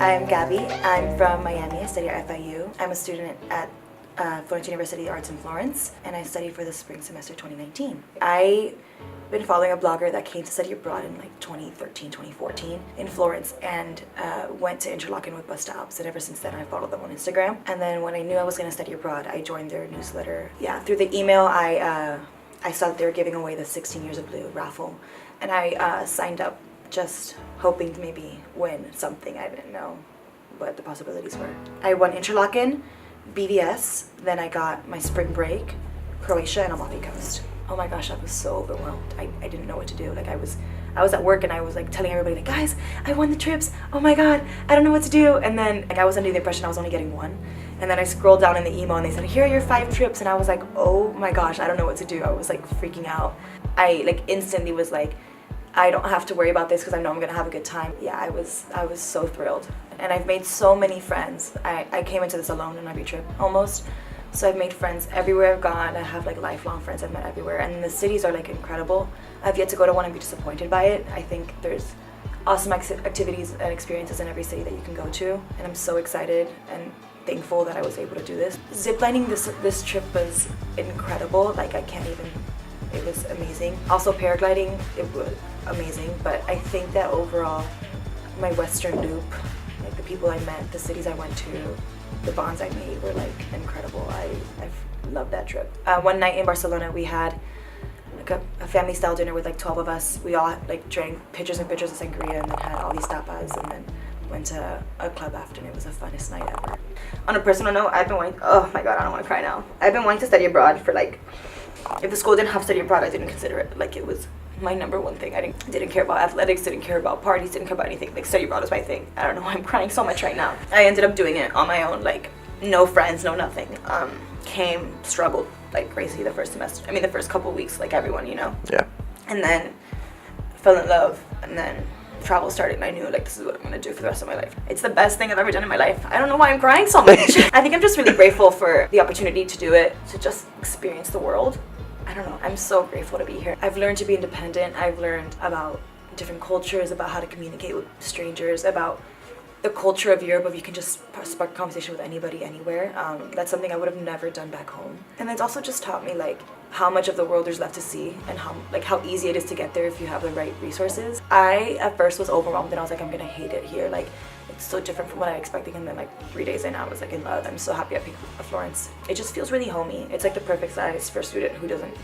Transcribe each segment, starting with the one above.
I'm Gaby. I'm from Miami. I study at FIU. I'm a student at Florence University Arts in Florence, and I studied for the spring semester 2019. I've been following a blogger that came to study abroad in like 2013, 2014 in Florence, and went to Interlaken with Bus2alps, and ever since then I followed them on Instagram. And then when I knew I was going to study abroad, I joined their newsletter. Yeah, through the email I saw that they were giving away the 16 Years of Blue raffle, and I signed up just hoping to maybe win something. I didn't know what the possibilities were. I won Interlaken, BVS, then I got my spring break, Croatia, and Amalfi Coast. Oh my gosh, I was so overwhelmed. I didn't know what to do. Like I was at work and I was like telling everybody like, guys, I won the trips. Oh my god, I don't know what to do. And then like I was under the impression I was only getting one. And then I scrolled down in the email and they said, here are your 5 trips. And I was like, oh my gosh, I don't know what to do. I was like freaking out. I like instantly was like, I don't have to worry about this because I know I'm gonna have a good time. Yeah, I was so thrilled. And I've made so many friends. I came into this alone on every trip, almost. So I've made friends everywhere I've gone. I have like lifelong friends I've met everywhere. And the cities are like incredible. I've yet to go to one and be disappointed by it. I think there's awesome activities and experiences in every city that you can go to. And I'm so excited and thankful that I was able to do this. Ziplining this trip was incredible. Like I can't even, it was amazing. Also paragliding, it was amazing. But I think that overall, my Western loop, like the people I met, the cities I went to, the bonds I made were like incredible. I've loved that trip. One night in Barcelona, we had like a family style dinner with like 12 of us. We all like drank pitchers and pitchers of sangria and then had all these tapas and then went to a club after, and it was the funnest night ever. On a personal note, I've been wanting, oh my god, I don't want to cry now. I've been wanting to study abroad for like, if the school didn't have study abroad, I didn't consider it. Like it was my number one thing. I didn't care about athletics, didn't care about parties, didn't care about anything. Like study abroad was my thing. I don't know why I'm crying so much right now. I ended up doing it on my own, like no friends, no nothing. Came, struggled like crazy the first semester. I mean the first couple weeks, like everyone, you know? Yeah. And then fell in love, and then travel started, and I knew like this is what I'm gonna do for the rest of my life. It's the best thing I've ever done in my life. I don't know why I'm crying so much. I think I'm just really grateful for the opportunity to do it, to just experience the world. I don't know, I'm so grateful to be here. I've learned to be independent. I've learned about different cultures, about how to communicate with strangers, about the culture of Europe, if you can just spark a conversation with anybody, anywhere. That's something I would have never done back home. And it's also just taught me like how much of the world there's left to see and how easy it is to get there if you have the right resources. I at first was overwhelmed and I was like, I'm gonna hate it here. Like it's so different from what I expected, and then like 3 days in I was like in love. I'm so happy I picked Florence. It just feels really homey. It's like the perfect size for a student who doesn't,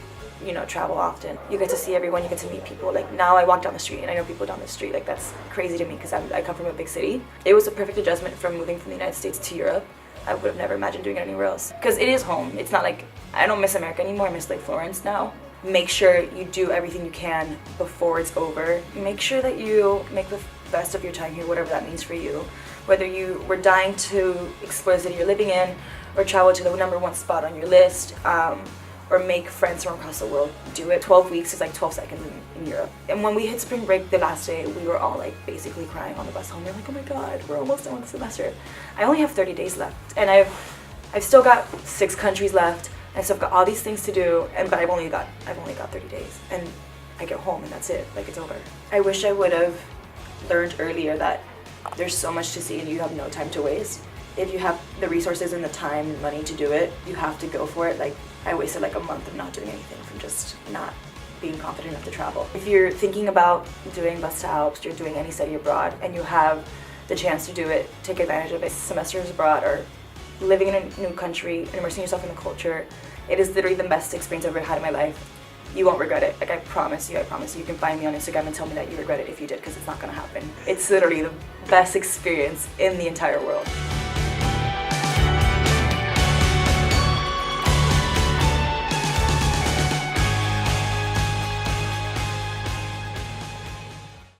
you know, travel often. You get to see everyone, you get to meet people. Like now I walk down the street and I know people down the street. Like that's crazy to me because I come from a big city. It was a perfect adjustment from moving from the United States to Europe. I would have never imagined doing it anywhere else. Because it is home. It's not like, I don't miss America anymore, I miss like Florence now. Make sure you do everything you can before it's over. Make sure that you make the best of your time here, whatever that means for you. Whether you were dying to explore the city you're living in, or travel to the #1 spot on your list, or make friends from across the world, do it. 12 weeks is like 12 seconds in Europe. And when we hit spring break the last day, we were all like basically crying on the bus home. We're like, oh my god, we're almost done with the semester. I only have 30 days left, and I've still got 6 countries left, and so I've got all these things to do, but I've only got 30 days, and I get home and that's it. Like it's over. I wish I would have learned earlier that there's so much to see and you have no time to waste. If you have the resources and the time and money to do it, you have to go for it. Like I wasted like a month of not doing anything from just not being confident enough to travel. If you're thinking about doing Bus2alps, you're doing any study abroad, and you have the chance to do it, take advantage of it. Semesters abroad or living in a new country, immersing yourself in the culture. It is literally the best experience I've ever had in my life. You won't regret it. Like I promise you. You can find me on Instagram and tell me that you regret it if you did, because it's not gonna happen. It's literally the best experience in the entire world.